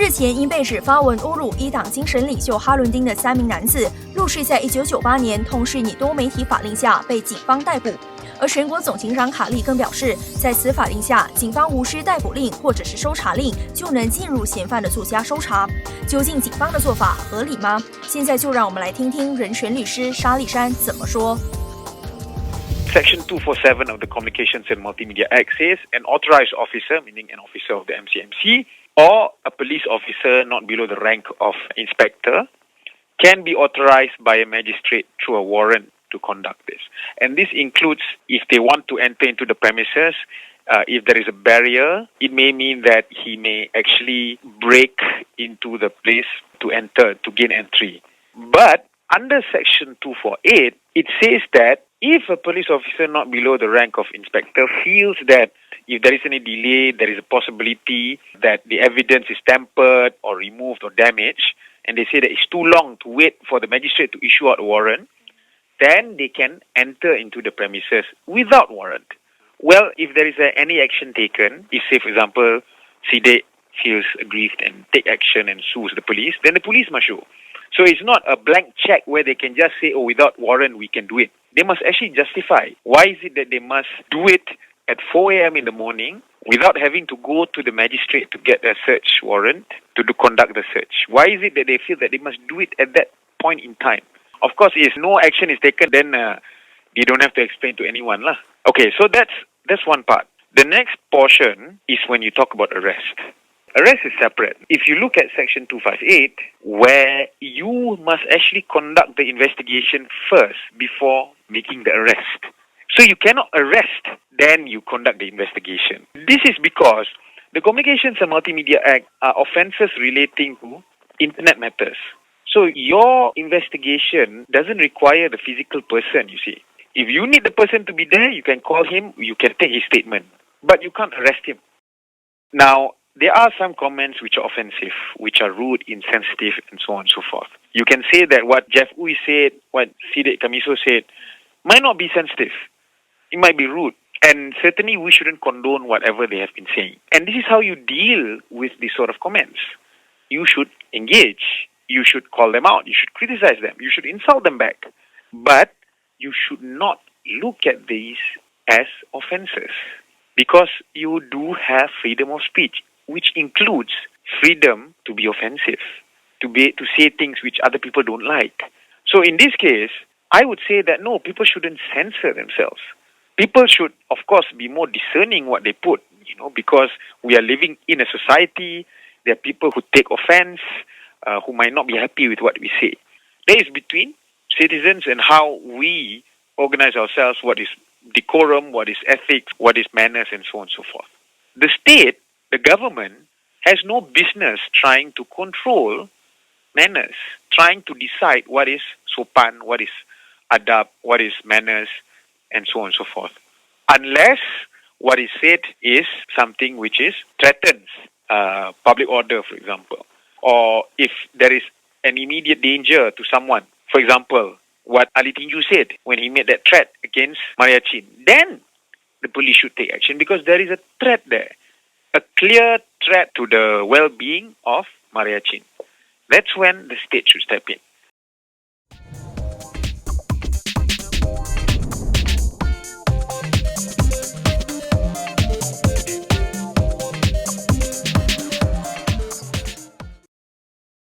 日前因被指发文侮辱一党精神领袖哈伦丁的3名男子，陆续在1998年通识拟多媒体法令下被警方逮捕。而全国总警长卡利更表示，在此法令下，警方无需逮捕令或者是搜查令就能进入嫌犯的住家搜查。究竟警方的做法合理吗？现在就让我们来听听人权律师沙立占怎么说。Section 247 of the Communications and Multimedia Act says an authorized officer, meaning an officer of the MCMC, or a police officer not below the rank of inspector, can be authorized by a magistrate through a warrant to conduct this. And this includes if they want to enter into the premises, if there is a barrier, it may mean that he may actually break into the place to enter, to gain entry. But under Section 248, it says that if a police officer not below the rank of inspector feels that if there is any delay, there is a possibility that the evidence is tampered or removed or damaged, and they say that it's too long to wait for the magistrate to issue out a warrant, then they can enter into the premises without warrant. Well, if there is any action taken, if say, for example, Siddiq feels aggrieved and take action and sues the police, then the police must show. So it's not a blank check where they can just say, oh, without warrant, we can do it. They must actually justify. Why is it that they must do it at 4 a.m. in the morning without having to go to the magistrate to get a search warrant to conduct the search? Why is it that they feel that they must do it at that point in time? Of course, if no action is taken, then they don't have to explain to anyone. Okay, so that's one part. The next portion is when you talk about arrest. Arrest is separate. If you look at Section 258, where you must actually conduct the investigation first before making the arrest. So you cannot arrest, then you conduct the investigation. This is because the Communications and Multimedia Act are offences relating to internet matters. So your investigation doesn't require the physical person, you see. If you need the person to be there, you can call him, you can take his statement, but you can't arrest him. Now, there are some comments which are offensive, which are rude, insensitive, and so on and so forth. You can say that what Jeff Uy said, what Siddiq Kamiso said, might not be sensitive. It might be rude. And certainly we shouldn't condone whatever they have been saying. And this is how you deal with these sort of comments. You should engage. You should call them out. You should criticize them. You should insult them back. But you should not look at these as offenses. Because you do have freedom of speech, which includes freedom to be offensive, to say things which other people don't like. So in this case, I would say that no, people shouldn't censor themselves. People should, of course, be more discerning what they put, because we are living in a society. There are people who take offense, who might not be happy with what we say. There is between citizens and how we organize ourselves, what is decorum, what is ethics, what is manners, and so on and so forth. The state, the government, has no business trying to control manners, trying to decide what is sopan, what is adab, what is manners, and so on and so forth. Unless what is said is something which is threatens public order, for example. Or if there is an immediate danger to someone. For example, what Ali Tinju said when he made that threat against Maria Chin. Then the police should take action because there is a threat there. A clear threat to the well-being of Maria Chin. That's when the state should step in.